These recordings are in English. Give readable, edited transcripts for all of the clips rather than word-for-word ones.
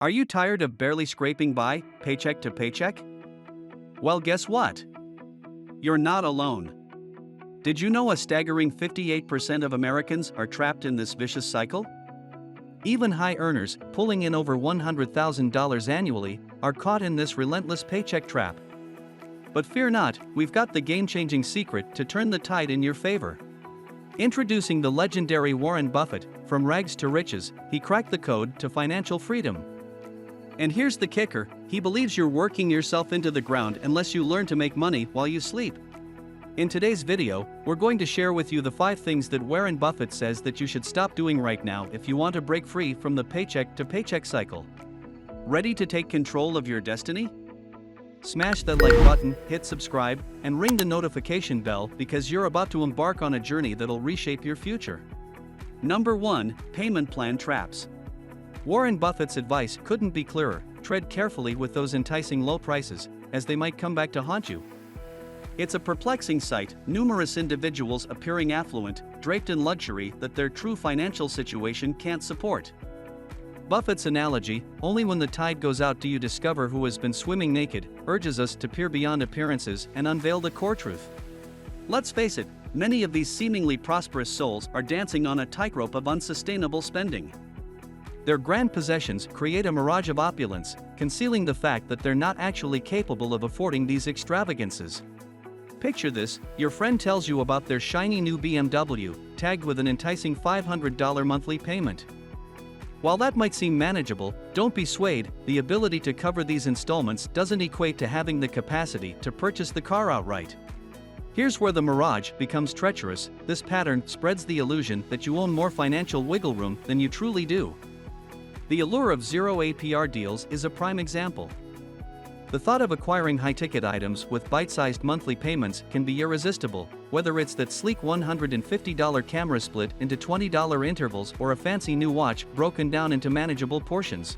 Are you tired of barely scraping by, paycheck to paycheck? Well, guess what? You're not alone. Did you know a staggering 58% of Americans are trapped in this vicious cycle? Even high earners, pulling in over $100,000 annually, are caught in this relentless paycheck trap. But fear not, we've got the game-changing secret to turn the tide in your favor. Introducing the legendary Warren Buffett, from rags to riches, he cracked the code to financial freedom. And here's the kicker, he believes you're working yourself into the ground unless you learn to make money while you sleep. In today's video, we're going to share with you the 5 things that Warren Buffett says that you should stop doing right now if you want to break free from the paycheck to paycheck cycle. Ready to take control of your destiny? Smash that like button, hit subscribe, and ring the notification bell because you're about to embark on a journey that'll reshape your future. Number 1. Payment plan traps. Warren Buffett's advice couldn't be clearer: tread carefully with those enticing low prices, as they might come back to haunt you. It's a perplexing sight, numerous individuals appearing affluent, draped in luxury that their true financial situation can't support. Buffett's analogy, only when the tide goes out do you discover who has been swimming naked, urges us to peer beyond appearances and unveil the core truth. Let's face it, many of these seemingly prosperous souls are dancing on a tightrope of unsustainable spending. Their grand possessions create a mirage of opulence, concealing the fact that they're not actually capable of affording these extravagances. Picture this: your friend tells you about their shiny new BMW, tagged with an enticing $500 monthly payment. While that might seem manageable, don't be swayed, the ability to cover these installments doesn't equate to having the capacity to purchase the car outright. Here's where the mirage becomes treacherous: this pattern spreads the illusion that you own more financial wiggle room than you truly do. The allure of zero APR deals is a prime example. The thought of acquiring high-ticket items with bite-sized monthly payments can be irresistible, whether it's that sleek $150 camera split into $20 intervals or a fancy new watch broken down into manageable portions.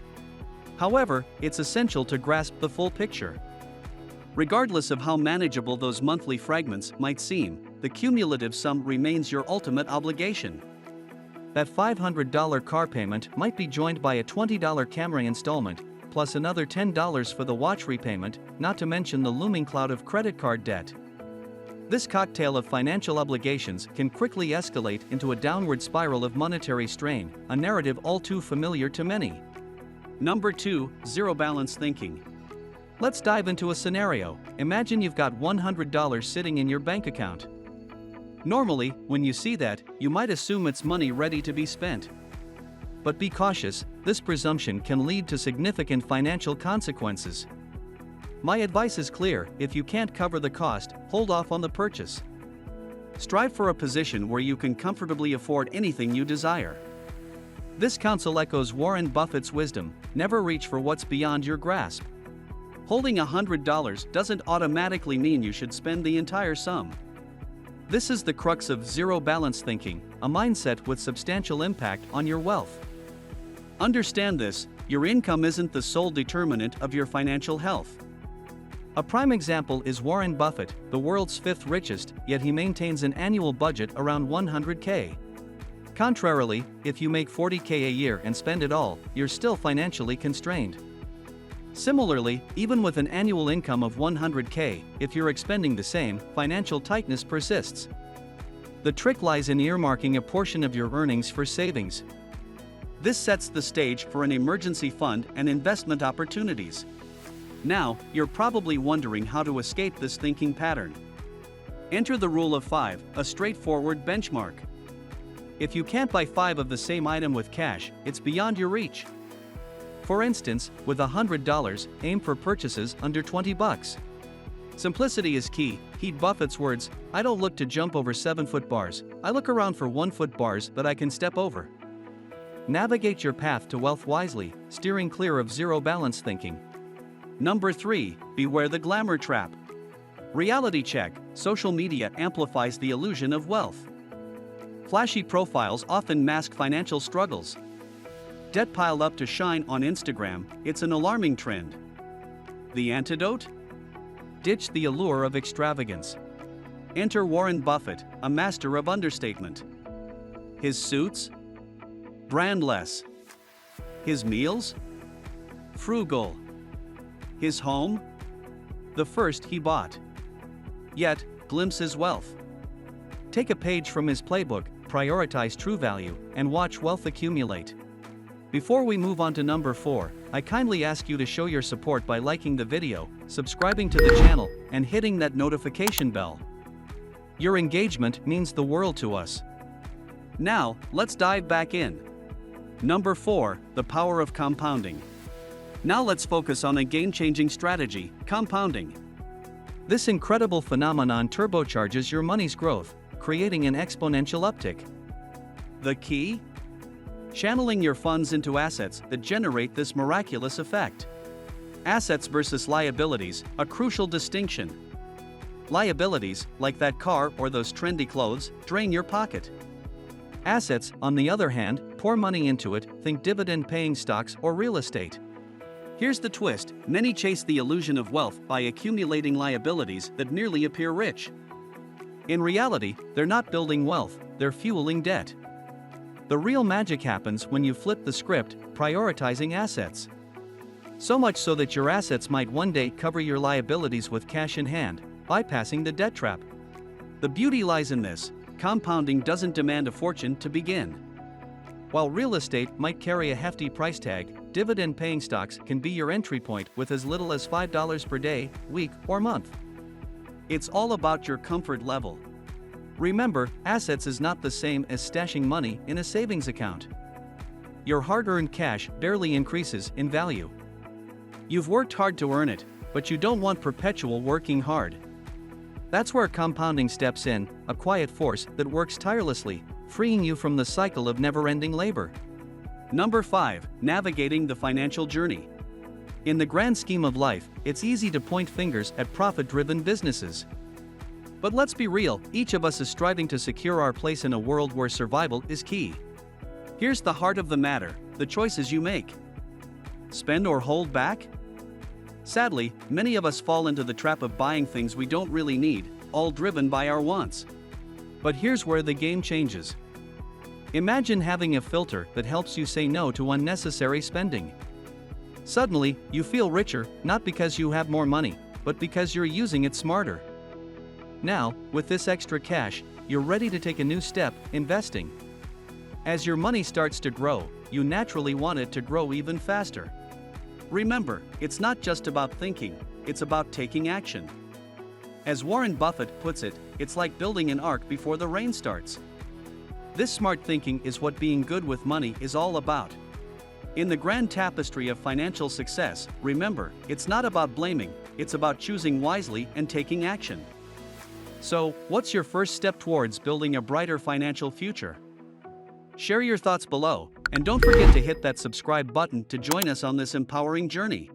However, it's essential to grasp the full picture. Regardless of how manageable those monthly fragments might seem, the cumulative sum remains your ultimate obligation. That $500 car payment might be joined by a $20 camera installment, plus another $10 for the watch repayment, not to mention the looming cloud of credit card debt. This cocktail of financial obligations can quickly escalate into a downward spiral of monetary strain, a narrative all too familiar to many. Number 2. Zero balance thinking. Let's dive into a scenario. Imagine you've got $100 sitting in your bank account. Normally, when you see that, you might assume it's money ready to be spent. But be cautious, this presumption can lead to significant financial consequences. My advice is clear: if you can't cover the cost, hold off on the purchase. Strive for a position where you can comfortably afford anything you desire. This counsel echoes Warren Buffett's wisdom: never reach for what's beyond your grasp. Holding $100 doesn't automatically mean you should spend the entire sum. This is the crux of zero balance thinking, a mindset with substantial impact on your wealth. Understand this: your income isn't the sole determinant of your financial health. A prime example is Warren Buffett, the world's 5th richest, yet he maintains an annual budget around $100K. Contrarily, if you make $40K a year and spend it all, you're still financially constrained. Similarly, even with an annual income of $100K, if you're expending the same, financial tightness persists. The trick lies in earmarking a portion of your earnings for savings. This sets the stage for an emergency fund and investment opportunities. Now, you're probably wondering how to escape this thinking pattern. Enter the rule of 5, a straightforward benchmark. If you can't buy 5 of the same item with cash, it's beyond your reach. For instance, with $100, aim for purchases under $20. Simplicity is key. Heed Buffett's words: I don't look to jump over 7-foot bars, I look around for 1-foot bars that I can step over. Navigate your path to wealth wisely, steering clear of zero balance thinking. Number 3. Beware the glamour trap. Reality check: social media amplifies the illusion of wealth. Flashy profiles often mask financial struggles. Debt piled up to shine on Instagram, it's an alarming trend. The antidote? Ditch the allure of extravagance. Enter Warren Buffett, a master of understatement. His suits? Brandless. His meals? Frugal. His home? The first he bought. Yet, glimpses wealth. Take a page from his playbook, prioritize true value, and watch wealth accumulate. Before we move on to number 4, I kindly ask you to show your support by liking the video, subscribing to the channel, and hitting that notification bell. Your engagement means the world to us. Now, let's dive back in. Number 4, the power of compounding. Now let's focus on a game-changing strategy, compounding. This incredible phenomenon turbocharges your money's growth, creating an exponential uptick. The key? Channeling your funds into assets that generate this miraculous effect. Assets versus liabilities, a crucial distinction. Liabilities, like that car or those trendy clothes, drain your pocket. Assets, on the other hand, pour money into it, think dividend-paying stocks or real estate. Here's the twist: many chase the illusion of wealth by accumulating liabilities that nearly appear rich. In reality, they're not building wealth, they're fueling debt. The real magic happens when you flip the script, prioritizing assets. So much so that your assets might one day cover your liabilities with cash in hand, bypassing the debt trap. The beauty lies in this: compounding doesn't demand a fortune to begin. While real estate might carry a hefty price tag, dividend-paying stocks can be your entry point with as little as $5 per day, week, or month. It's all about your comfort level. Remember, assets is not the same as stashing money in a savings account. Your hard-earned cash barely increases in value. You've worked hard to earn it, but you don't want perpetual working hard. That's where compounding steps in, a quiet force that works tirelessly, freeing you from the cycle of never-ending labor. Number 5, navigating the financial journey. In the grand scheme of life, it's easy to point fingers at profit-driven businesses. But let's be real, each of us is striving to secure our place in a world where survival is key. Here's the heart of the matter: the choices you make. Spend or hold back? Sadly, many of us fall into the trap of buying things we don't really need, all driven by our wants. But here's where the game changes. Imagine having a filter that helps you say no to unnecessary spending. Suddenly, you feel richer, not because you have more money, but because you're using it smarter. Now, with this extra cash, you're ready to take a new step, investing. As your money starts to grow, you naturally want it to grow even faster. Remember, it's not just about thinking, it's about taking action. As Warren Buffett puts it, it's like building an ark before the rain starts. This smart thinking is what being good with money is all about. In the grand tapestry of financial success, remember, it's not about blaming, it's about choosing wisely and taking action. So, what's your first step towards building a brighter financial future? Share your thoughts below, and don't forget to hit that subscribe button to join us on this empowering journey.